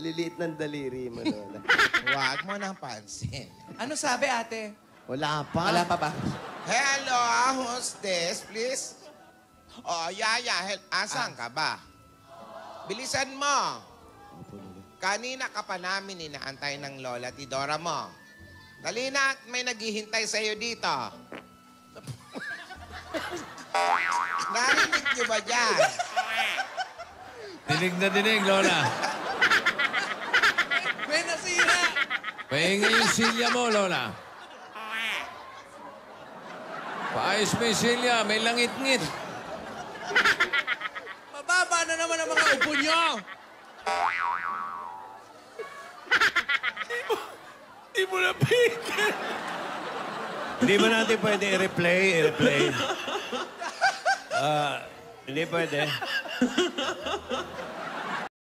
Liliit ng daliri mo, Lola. Huwag mo nang pansin. Ano sabi, ate? Wala pa. Wala pa ba? Hello, who's this, please? Oh, Yaya, asan ka ba? Bilisan mo. Kanina ka pa namin inaantay ng Lola Tidora mo. Dali na, may naghihintay sa'yo dito. Narinig niyo ba dyan? Dinig na dinig, Lola. May nasira! Pahinga yung silya mo, Lola. Paayos mo yung silya, may langit-ngit. Mababa na naman ang mga upo nyo! Di mo na pigil. Hindi ba natin pwede i-replay? Hindi pwede.